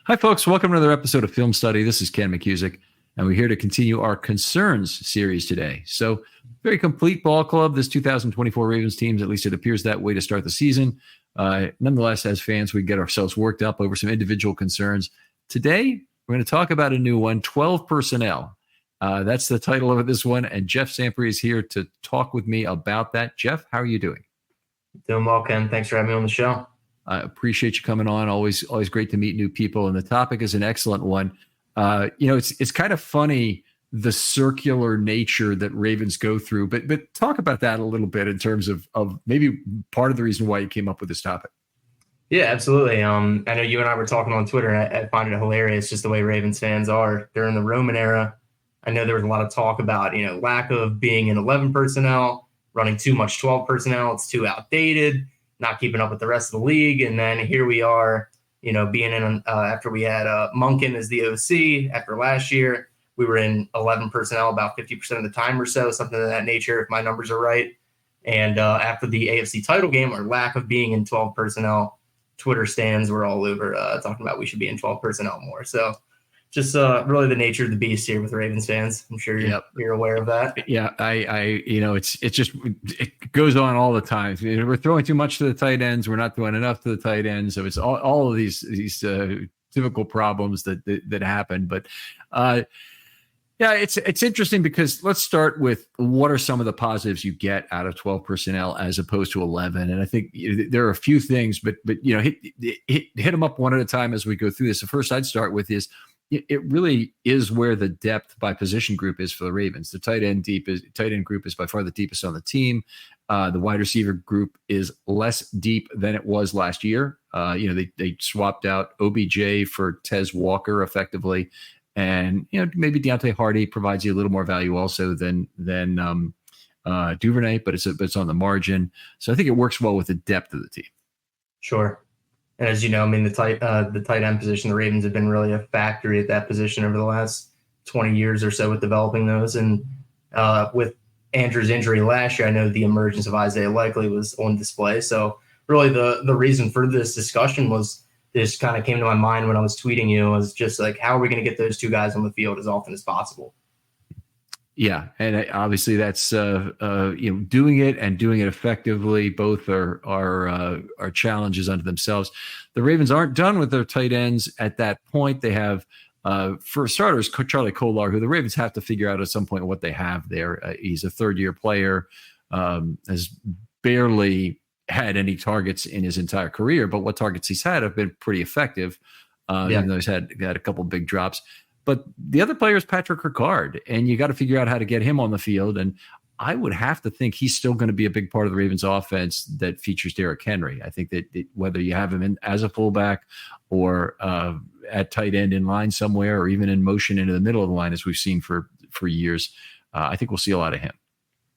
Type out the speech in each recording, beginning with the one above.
Hi, folks. Welcome to another episode of Film Study. This is Ken McCusick, and we're here to continue our Concerns series today. So, very complete ball club, this 2024 Ravens team, at least it appears that way to start the season. Nonetheless, as fans, we get ourselves worked up over some individual concerns. Today, we're going to talk about a new one, 12 personnel. That's the title of this one, and Jeff Sampry is here to talk with me about that. Jeff, how are you doing? Doing well, Ken. Thanks for having me on the show. I appreciate you coming on. Always great to meet new people. And the topic is an excellent one. It's kind of funny, the circular nature that Ravens go through, but talk about that a little bit in terms of maybe part of the reason why you came up with this topic. Yeah, absolutely. I know you and I were talking on Twitter, and I find it hilarious just the way Ravens fans are during the Roman era. I know there was a lot of talk about, lack of being in 11 personnel, running too much 12 personnel. It's too outdated, not keeping up with the rest of the league. And then here we are, being in after we had Monken as the OC after last year, we were in 11 personnel about 50% of the time or so, something of that nature, if my numbers are right. And after the AFC title game, our lack of being in 12 personnel, Twitter stands were all over talking about we should be in 12 personnel more. So just really the nature of the beast here with Ravens fans. I'm sure you're aware of that. Yeah, it goes on all the time. We're throwing too much to the tight ends. We're not throwing enough to the tight ends. So it's all of these typical problems that happen. But it's interesting because let's start with what are some of the positives you get out of 12 personnel as opposed to 11. And I think there are a few things, but hit them up one at a time as we go through this. The first I'd start with is, it really is where the depth by position group is for the Ravens. The tight end group is by far the deepest on the team. The wide receiver group is less deep than it was last year. They swapped out OBJ for Tez Walker effectively, and maybe Deontay Hardy provides you a little more value also than Duvernay, but it's on the margin. So I think it works well with the depth of the team. Sure. And as you know, the tight end position, the Ravens have been really a factory at that position over the last 20 years or so with developing those. And with Andrews' injury last year, I know the emergence of Isaiah Likely was on display. So really the reason for this discussion was this kind of came to my mind when I was tweeting you, was just like, how are we going to get those two guys on the field as often as possible? Yeah, and obviously that's doing it and doing it effectively. Both are challenges unto themselves. The Ravens aren't done with their tight ends at that point. They have, for starters, Charlie Kolar, who the Ravens have to figure out at some point what they have there. He's a third-year player, has barely had any targets in his entire career, but what targets he's had have been pretty effective. Even though he's had a couple big drops. But the other player is Patrick Ricard, and you got to figure out how to get him on the field. And I would have to think he's still going to be a big part of the Ravens offense that features Derrick Henry. I think that whether you have him in as a fullback or at tight end in line somewhere, or even in motion into the middle of the line, as we've seen for years, I think we'll see a lot of him.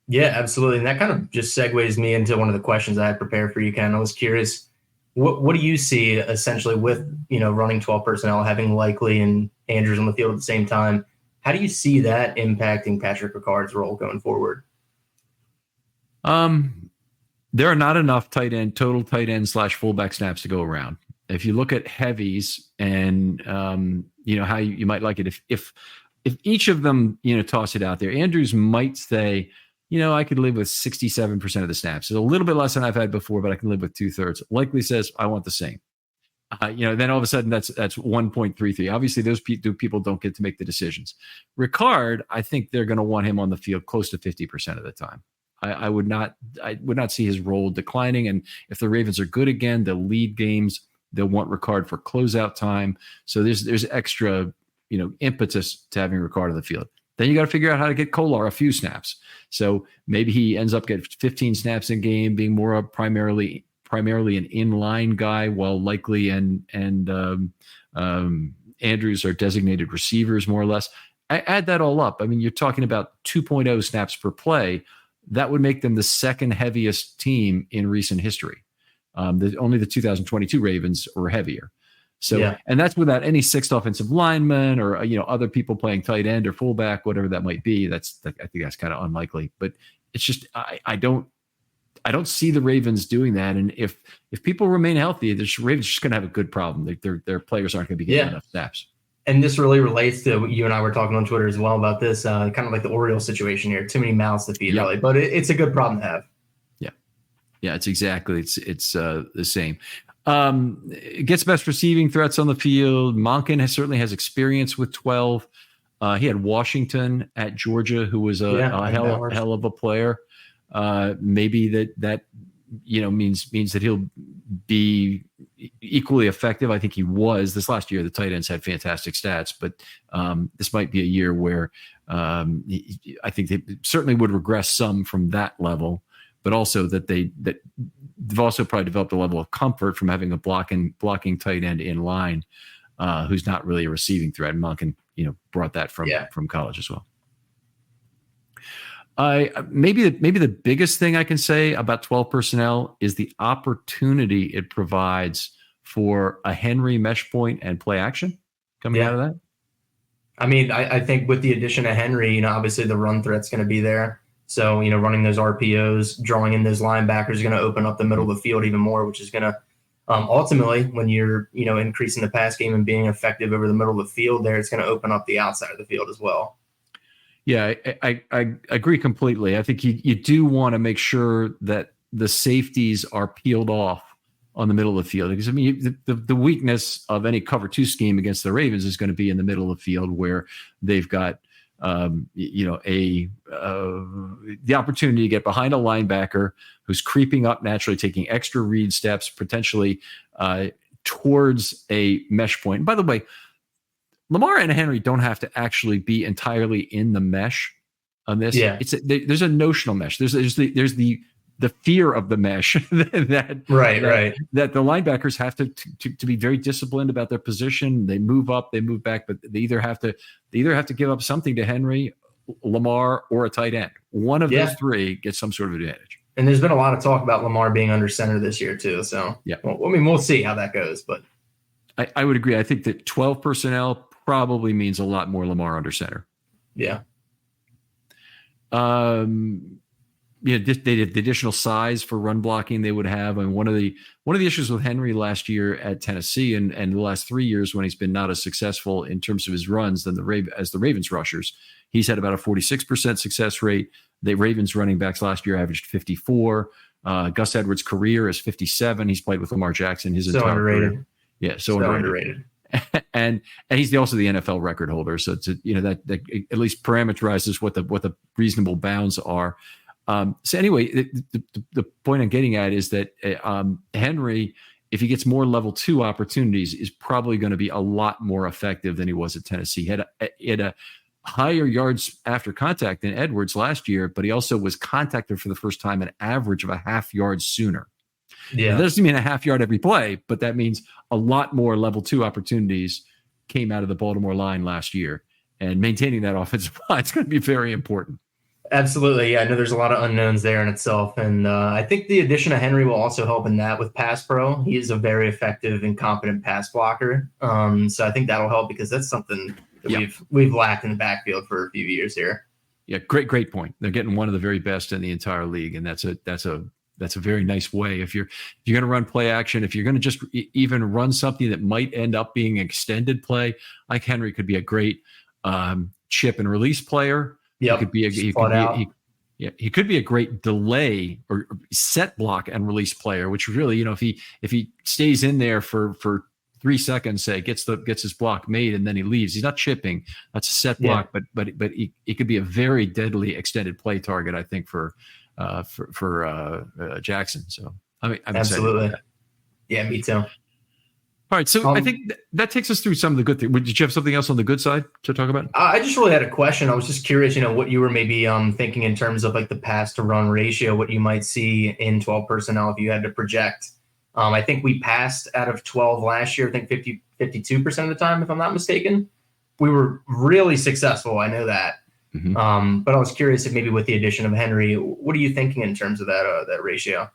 Yeah, absolutely. And that kind of just segues me into one of the questions I had prepared for you, Ken. I was curious, what do you see essentially with, running 12 personnel, having Likely and Andrews on the field at the same time? How do you see that impacting Patrick Ricard's role going forward? There are not enough total tight end / fullback snaps to go around. If you look at heavies and, how you might like it, if each of them, toss it out there, Andrews might say, I could live with 67% of the snaps. It's a little bit less than I've had before, but I can live with 2/3. Likely says, I want the same. Then all of a sudden that's 1.33. Obviously, those people don't get to make the decisions. Ricard, I think they're going to want him on the field close to 50% of the time. I would not see his role declining. And if the Ravens are good again, they'll lead games. They'll want Ricard for closeout time. So there's extra, impetus to having Ricard on the field. Then you got to figure out how to get Kolar a few snaps. So maybe he ends up getting 15 snaps in game, being more primarily an inline guy, while Likely and Andrews are designated receivers, more or less. I add that all up. I mean, you're talking about 2.0 snaps per play. That would make them the second heaviest team in recent history. Only the 2022 Ravens were heavier. So, and that's without any sixth offensive lineman or, other people playing tight end or fullback, whatever that might be. I think that's kind of unlikely, but it's just, I don't I don't see the Ravens doing that. And if people remain healthy, the Ravens are just going to have a good problem. Their players aren't going to be getting enough snaps. And this really relates to what you and I were talking on Twitter as well about this, kind of like the Orioles situation here. Too many mouths to feed, really. But it's a good problem to have. Yeah, it's exactly. It's the same. It gets best receiving threats on the field. Monken certainly has experience with 12. He had Washington at Georgia, who was a hell of a player. Maybe that means that he'll be equally effective. I think he was this last year. The tight ends had fantastic stats, but this might be a year where I think they certainly would regress some from that level, but also that they've also probably developed a level of comfort from having a blocking tight end in line who's not really a receiving threat. And Monken, brought that from college as well. Maybe the biggest thing I can say about 12 personnel is the opportunity it provides for a Henry mesh point and play action coming out of that. I mean, I think with the addition of Henry, obviously the run threat's going to be there. So, running those RPOs, drawing in those linebackers is going to open up the middle of the field even more, which is going to ultimately, when you're, increasing the pass game and being effective over the middle of the field there, it's going to open up the outside of the field as well. Yeah, I agree completely. I think you do want to make sure that the safeties are peeled off on the middle of the field, because the weakness of any cover 2 scheme against the Ravens is going to be in the middle of the field where they've got the opportunity to get behind a linebacker who's creeping up naturally, taking extra read steps, potentially towards a mesh point. And by the way, Lamar and Henry don't have to actually be entirely in the mesh on this. Yeah. There's a notional mesh. There's the fear of the mesh that the linebackers have to be very disciplined about their position. They move up, they move back, but they either have to give up something to Henry, Lamar, or a tight end. One of those three gets some sort of advantage. And there's been a lot of talk about Lamar being under center this year too. So we'll see how that goes. But I would agree. I think that 12 personnel probably means a lot more Lamar under center. Yeah. The additional size for run blocking they would have. And one of the issues with Henry last year at Tennessee and the last 3 years when he's been not as successful in terms of his runs than the Ravens rushers, he's had about a 46% success rate. The Ravens running backs last year averaged 54. Gus Edwards' career is 57. He's played with Lamar Jackson his entire career. Yeah, so underrated. And he's also the NFL record holder. So it's that at least parameterizes what the reasonable bounds are. So anyway, the point I'm getting at is that Henry, if he gets more level 2 opportunities, is probably going to be a lot more effective than he was at Tennessee. He had a higher yards after contact than Edwards last year, but he also was contacted for the first time an average of a half yard sooner. Yeah, that doesn't mean a half yard every play, but that means a lot more level 2 opportunities came out of the Baltimore line last year, and maintaining that offensive line is going to be very important. Absolutely. Yeah, I know there's a lot of unknowns there in itself. And I think the addition of Henry will also help in that with pass pro. He is a very effective and competent pass blocker. So I think that'll help because that's something that we've lacked in the backfield for a few years here. Yeah, great point. They're getting one of the very best in the entire league. And that's a very nice way. If you're going to run play action, if you're going to just even run something that might end up being extended play, like Henry could be a great chip and release player. Yeah, he could be a great delay or set block and release player, which really, if he stays in there for 3 seconds, say gets his block made and then he leaves, he's not chipping. That's a set block, but he could be a very deadly extended play target, I think, for Jackson. So I'm absolutely excited about that. Yeah, me too. All right, so I think that takes us through some of the good things. Did you have something else on the good side to talk about? I just really had a question. I was just curious, what you were maybe thinking in terms of like the pass to run ratio, what you might see in 12 personnel if you had to project. I think we passed out of 12 last year, I think 52% of the time, if I'm not mistaken. We were really successful. I know that. Mm-hmm. But I was curious if maybe with the addition of Henry, what are you thinking in terms of that ratio?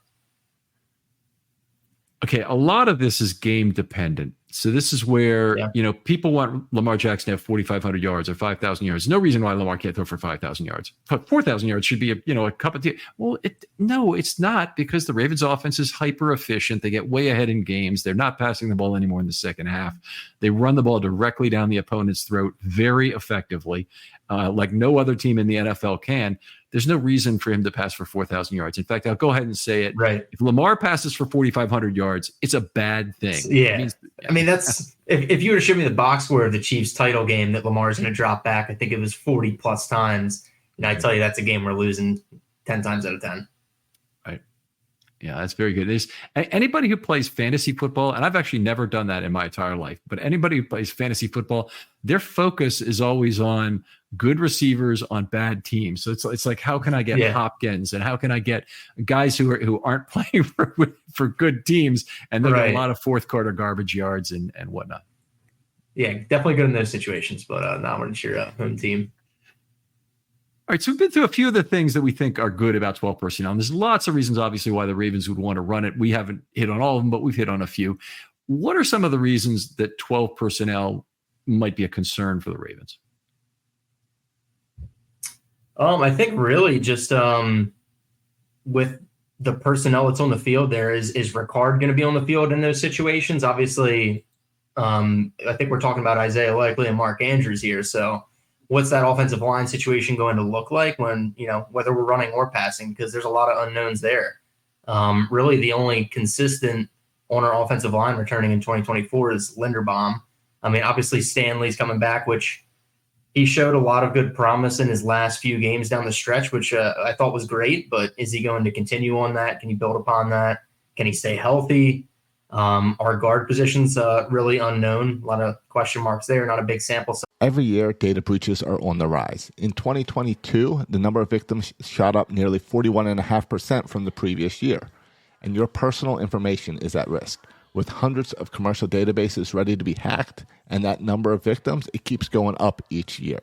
Okay, a lot of this is game dependent. So this is where, Yeah. people want Lamar Jackson to have 4,500 yards or 5,000 yards. No reason why Lamar can't throw for 5,000 yards. But 4,000 yards should be a cup of tea. Well, it's not, because the Ravens offense is hyper efficient. They get way ahead in games. They're not passing the ball anymore in the second half. They run the ball directly down the opponent's throat very effectively, like no other team in the NFL can. There's no reason for him to pass for 4,000 yards. In fact, I'll go ahead and say it. Right. If Lamar passes for 4,500 yards, it's a bad thing. Yeah. I mean, that's if you were to show me the box score of the Chiefs title game that Lamar's going to drop back, I think it was 40 plus times. And I tell you, that's a game we're losing 10 times out of 10. Right. Yeah, that's very good. There's anybody who plays fantasy football, and I've actually never done that in my entire life, but anybody who plays fantasy football, their focus is always on good receivers on bad teams. So it's like, how can I get Hopkins, and how can I get guys who aren't playing for good teams, and they'll get a lot of fourth quarter garbage yards and whatnot. Yeah, definitely good in those situations, but not when it's your home team. All right, so we've been through a few of the things that we think are good about 12 personnel. And there's lots of reasons, obviously, why the Ravens would want to run it. We haven't hit on all of them, but we've hit on a few. What are some of the reasons that 12 personnel might be a concern for the Ravens? I think really just with the personnel that's on the field there, is Ricard going to be on the field in those situations? Obviously, I think we're talking about Isaiah Likely and Mark Andrews here. So what's that offensive line situation going to look like when, whether we're running or passing, because there's a lot of unknowns there. Really the only consistent on our offensive line returning in 2024 is Linderbaum. I mean, obviously Stanley's coming back, which he showed a lot of good promise in his last few games down the stretch, which I thought was great. But is he going to continue on that? Can he build upon that? Can he stay healthy? Our guard position's really unknown. A lot of question marks there, not a big sample size. Every year, data breaches are on the rise. In 2022, the number of victims shot up nearly 41.5% from the previous year. And your personal information is at risk. With hundreds of commercial databases ready to be hacked, and that number of victims, it keeps going up each year.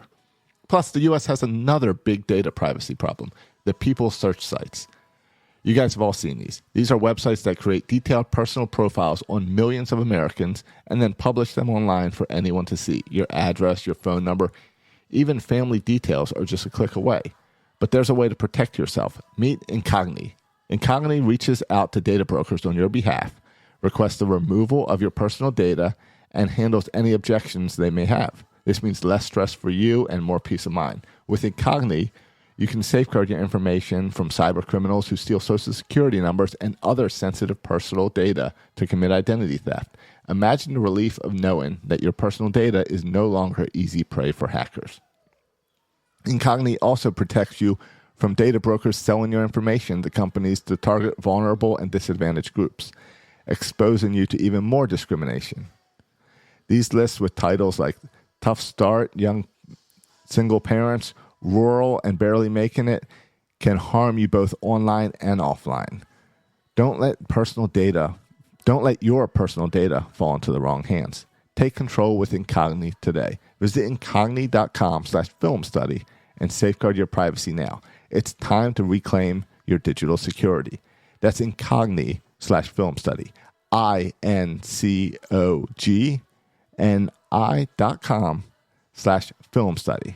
Plus, the U.S. has another big data privacy problem, the people search sites. You guys have all seen these. These are websites that create detailed personal profiles on millions of Americans and then publish them online for anyone to see. Your address, your phone number, even family details are just a click away. But there's a way to protect yourself. Meet Incogni. Incogni reaches out to data brokers on your behalf, requests the removal of your personal data, and handles any objections they may have. This means less stress for you and more peace of mind. With Incogni, you can safeguard your information from cyber criminals who steal social security numbers and other sensitive personal data to commit identity theft. Imagine the relief of knowing that your personal data is no longer easy prey for hackers. Incogni also protects you from data brokers selling your information to companies to target vulnerable and disadvantaged groups, exposing you to even more discrimination. These lists with titles like Tough Start, Young Single Parents, Rural, and Barely Making It can harm you both online and offline. Don't let your personal data fall into the wrong hands. Take control with Incogni today. Visit incogni.com/filmstudy and safeguard your privacy now. It's time to reclaim your digital security. That's Incogni/filmstudy. INCOGNI.com/filmstudy.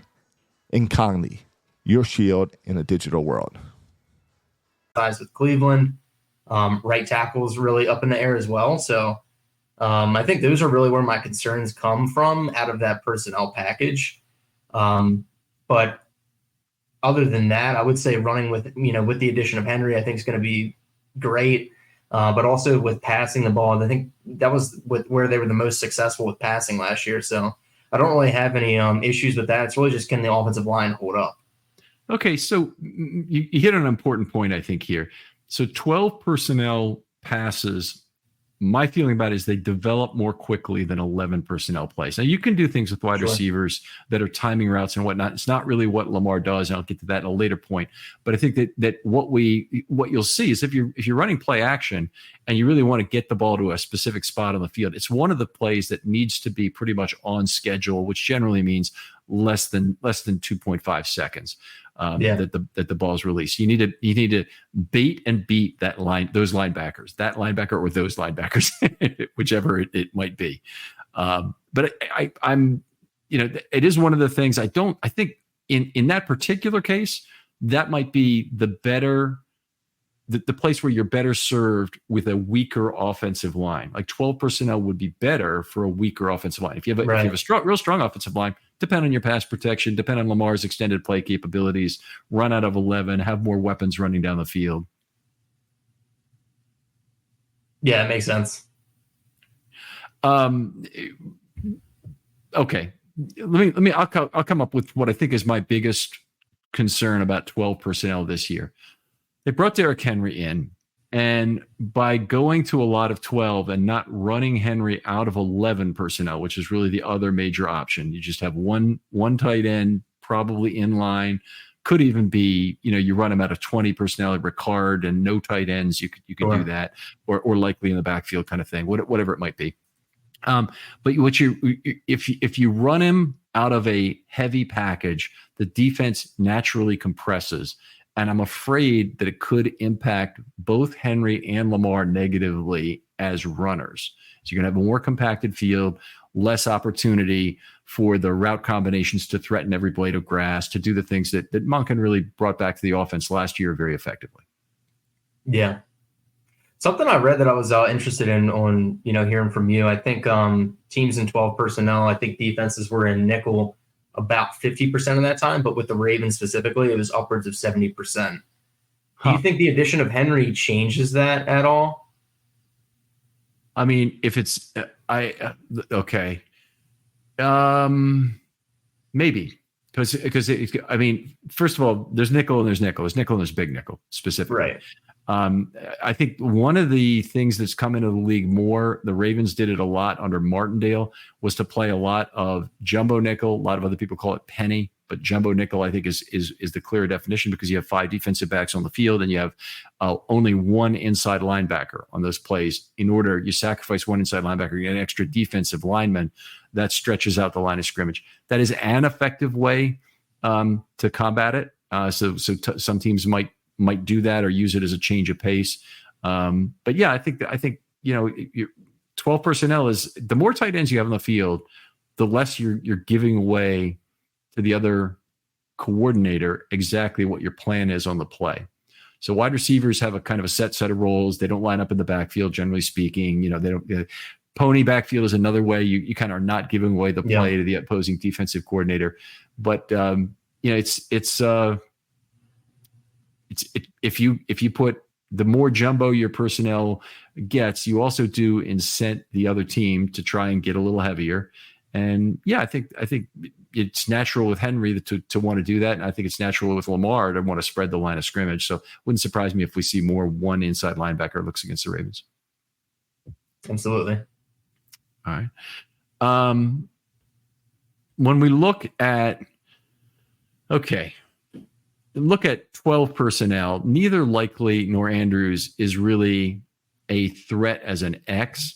Incogni, your shield in a digital world. With Cleveland, right tackle is really up in the air as well. So I think those are really where my concerns come from out of that personnel package. But other than that, I would say running with the addition of Henry, I think is going to be great. But also with passing the ball, I think that was where they were the most successful with passing last year. So I don't really have any issues with that. It's really just, can the offensive line hold up? Okay, so you hit on an important point, I think, here. So 12 personnel passes, my feeling about it is they develop more quickly than 11 personnel plays. Now, you can do things with wide receivers that are timing routes and whatnot. It's not really what Lamar does, and I'll get to that at a later point. But I think that what you'll see is if you're running play action and you really want to get the ball to a specific spot on the field, it's one of the plays that needs to be pretty much on schedule, which generally means less than 2.5 seconds Yeah. that the ball is released. You need to bait and beat those linebackers, that linebacker or those linebackers, whichever it might be. But I'm, it is one of the things I think in that particular case, that might be the place where you're better served with a weaker offensive line. Like 12 personnel would be better for a weaker offensive line. If you have a real strong offensive line, depend on your pass protection, depend on Lamar's extended play capabilities, run out of 11, have more weapons running down the field. Yeah, it makes sense. Okay. I'll come up with what I think is my biggest concern about 12 personnel this year. They brought Derrick Henry in, and by going to a lot of 12 and not running Henry out of 11 personnel, which is really the other major option, you just have one tight end, probably in line. Could even be, you run him out of 20 personnel, Ricard and no tight ends. You could do that, or likely in the backfield kind of thing, whatever it might be. But if you run him out of a heavy package, the defense naturally compresses. And I'm afraid that it could impact both Henry and Lamar negatively as runners. So you're going to have a more compacted field, less opportunity for the route combinations to threaten every blade of grass, to do the things that Monken really brought back to the offense last year very effectively. Yeah. Something I read that I was interested in on, hearing from you. I think teams in 12 personnel, I think defenses were in nickel about 50% of that time, but with the Ravens specifically, it was upwards of 70%. Do you think the addition of Henry changes that at all? I mean, if it's okay, maybe because I mean, first of all, there's nickel and there's nickel. There's nickel and there's big nickel specifically. Right. I think one of the things that's come into the league more, the Ravens did it a lot under Martindale, was to play a lot of jumbo nickel. A lot of other people call it penny, but jumbo nickel, I think, is the clearer definition, because you have 5 defensive backs on the field and you have only one inside linebacker on those plays. In order, you sacrifice one inside linebacker, you get an extra defensive lineman that stretches out the line of scrimmage. That is an effective way to combat it. So some teams might do that or use it as a change of pace. But yeah, I think 12 personnel is, the more tight ends you have on the field, the less you're giving away to the other coordinator exactly what your plan is on the play. So wide receivers have a kind of a set of roles. They don't line up in the backfield, generally speaking. They don't. Pony backfield is another way you kind of are not giving away the play to the opposing defensive coordinator. But if you put, the more jumbo your personnel gets, you also do incent the other team to try and get a little heavier. And yeah, I think it's natural with Henry to want to do that, and I think it's natural with Lamar to want to spread the line of scrimmage. So it wouldn't surprise me if we see more one inside linebacker looks against the Ravens. Absolutely. All right. When we look at 12 personnel, neither Likely nor Andrews is really a threat as an X.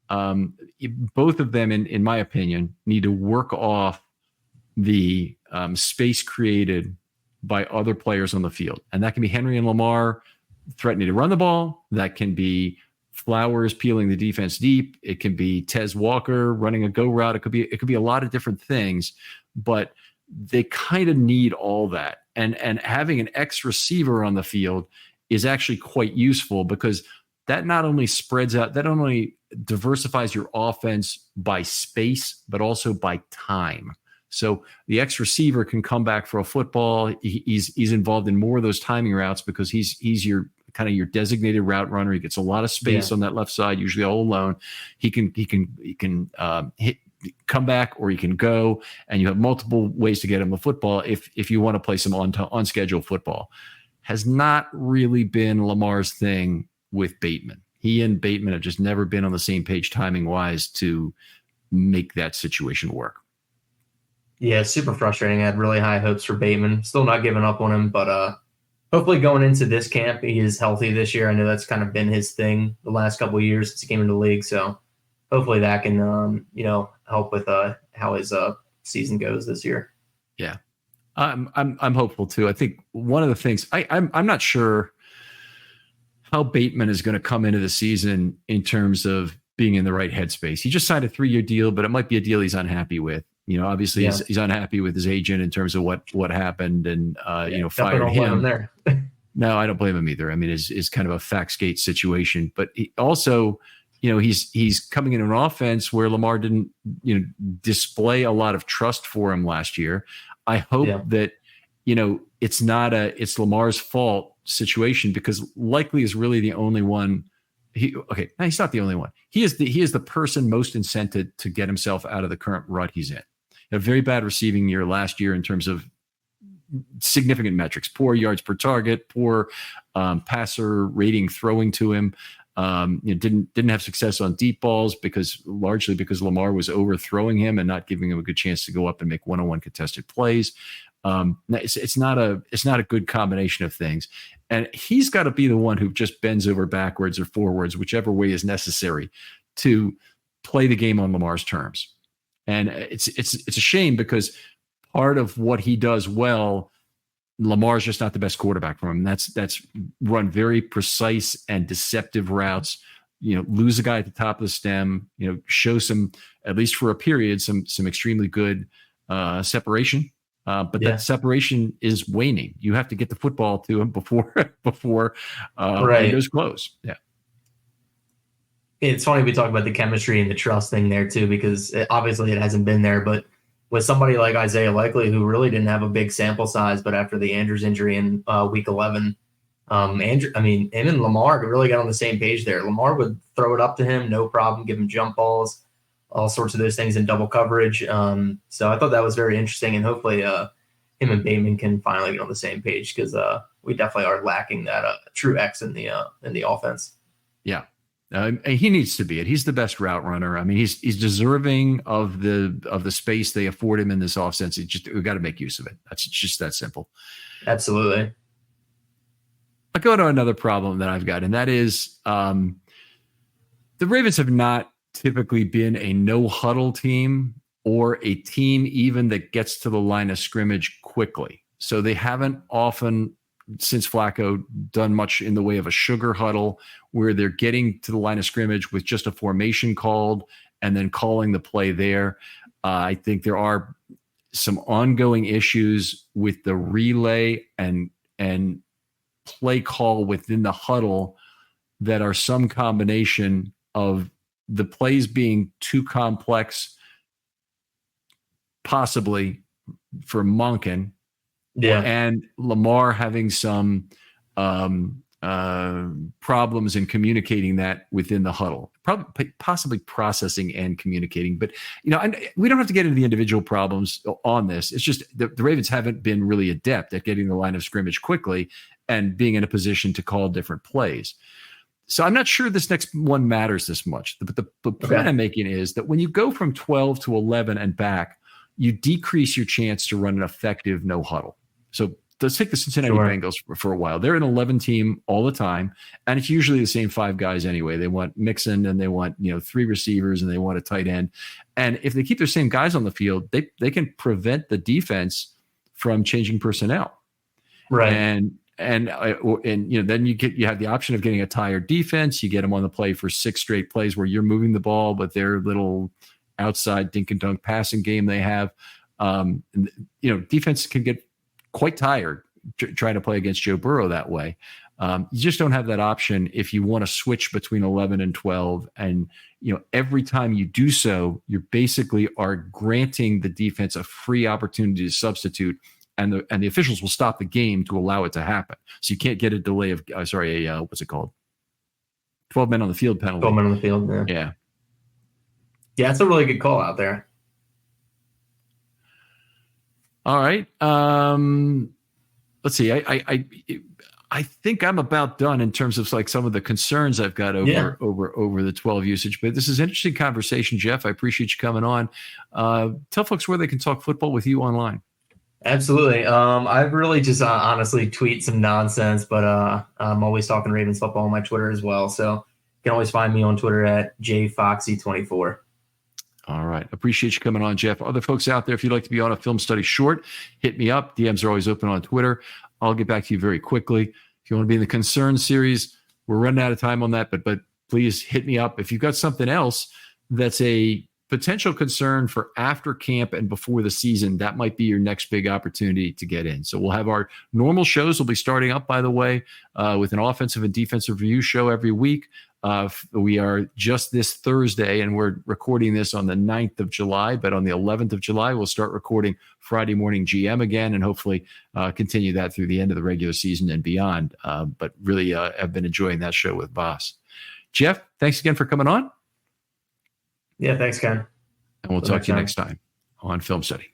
Both of them, in my opinion, need to work off the space created by other players on the field. And that can be Henry and Lamar threatening to run the ball. That can be Flowers peeling the defense deep. It can be Tez Walker running a go route. It could be a lot of different things, but they kind of need all that. And having an X receiver on the field is actually quite useful, because that not only spreads out, that only diversifies your offense by space, but also by time. So the X receiver can come back for a football. He's involved in more of those timing routes because he's your kind of your designated route runner. He gets a lot of space on that left side, usually all alone. He can hit, come back, or he can go, and you have multiple ways to get him the football if you want to play some on schedule football. Has not really been Lamar's thing with Bateman. He and Bateman have just never been on the same page timing wise to make that situation work. Yeah, super frustrating. I had really high hopes for Bateman. Still not giving up on him, but hopefully going into this camp, he is healthy this year. I know that's kind of been his thing the last couple of years since he came into the league. So hopefully that can, help with how his season goes this year. Yeah. I'm hopeful too. I think one of the things I'm not sure how Bateman is going to come into the season in terms of being in the right headspace. He just signed a 3-year deal, but it might be a deal he's unhappy with. Obviously he's unhappy with his agent in terms of what happened and fired him. There. No, I don't blame him either. I mean, it's kind of a Faxgate situation, but he also, he's coming in an offense where Lamar didn't, display a lot of trust for him last year. I hope that, it's Lamar's fault situation, because likely is really the only one. He's not the only one. He is the person most incented to get himself out of the current rut he's in. A very bad receiving year last year in terms of significant metrics, poor yards per target, poor passer rating throwing to him. Didn't have success on deep balls largely because Lamar was overthrowing him and not giving him a good chance to go up and make one-on-one contested plays. It's not a good combination of things, and he's got to be the one who just bends over backwards or forwards, whichever way is necessary, to play the game on Lamar's terms. And it's a shame, because part of what he does well, Lamar's just not the best quarterback for him. That's run very precise and deceptive routes. Lose a guy at the top of the stem. Show some, at least for a period, some extremely good separation. But that separation is waning. You have to get the football to him before windows close. Yeah. It's funny we talk about the chemistry and the trust thing there too, because obviously it hasn't been there, but with somebody like Isaiah Likely, who really didn't have a big sample size, but after the Andrews injury in week 11, him and Lamar really got on the same page there. Lamar would throw it up to him, no problem, give him jump balls, all sorts of those things in double coverage. So I thought that was very interesting, and hopefully him and Bateman can finally get on the same page, because we definitely are lacking that true X in the offense. Yeah. He needs to be it. He's the best route runner. I mean, he's deserving of the space they afford him in this offense. We've got to make use of it. That's just that simple. Absolutely. I go to another problem that I've got, and that is the Ravens have not typically been a no huddle team or a team even that gets to the line of scrimmage quickly. So they haven't often, since Flacco, done much in the way of a sugar huddle where they're getting to the line of scrimmage with just a formation called and then calling the play there. I think there are some ongoing issues with the relay and play call within the huddle that are some combination of the plays being too complex, possibly for Monken, and Lamar having some problems in communicating that within the huddle, possibly processing and communicating. But we don't have to get into the individual problems on this. It's just the Ravens haven't been really adept at getting the line of scrimmage quickly and being in a position to call different plays. So I'm not sure this next one matters this much. But the point I'm making is that when you go from 12 to 11 and back, you decrease your chance to run an effective no huddle. So let's take the Cincinnati Bengals for a while. They're an 11 team all the time, and it's usually the same 5 guys anyway. They want Mixon, and they want 3 receivers, and they want a tight end. And if they keep their same guys on the field, they can prevent the defense from changing personnel. Right. And then you have the option of getting a tired defense. You get them on the play for 6 straight plays where you're moving the ball, but their little outside dink and dunk passing game they have. Defense can get quite tired trying to play against Joe Burrow that way. You just don't have that option if you want to switch between 11 and 12. And, every time you do so, you basically are granting the defense a free opportunity to substitute, and the officials will stop the game to allow it to happen. So you can't get a delay of, what's it called? 12 men on the field penalty. 12 men on the field. Yeah. Yeah, it's a really good call out there. All right. Let's see. I think I'm about done in terms of like some of the concerns I've got over the 12 usage. But this is an interesting conversation, Jeff. I appreciate you coming on. Tell folks where they can talk football with you online. Absolutely. I've really just honestly tweet some nonsense, but I'm always talking Ravens football on my Twitter as well. So you can always find me on Twitter at jfoxy24. All right. Appreciate you coming on, Jeff. Other folks out there, if you'd like to be on a film study short, hit me up. DMs are always open on Twitter. I'll get back to you very quickly. If you want to be in the Concern series, we're running out of time on that, but please hit me up. If you've got something else that's a potential concern for after camp and before the season, that might be your next big opportunity to get in. So we'll have our normal shows. We'll be starting up, by the way, with an offensive and defensive review show every week. We are just this Thursday, and we're recording this on the 9th of July, but on the 11th of July, we'll start recording Friday morning GM again, and hopefully continue that through the end of the regular season and beyond. But really, I've been enjoying that show with Voss. Jeff, thanks again for coming on. Yeah, thanks, Ken. And we'll talk to you next time on Film Study.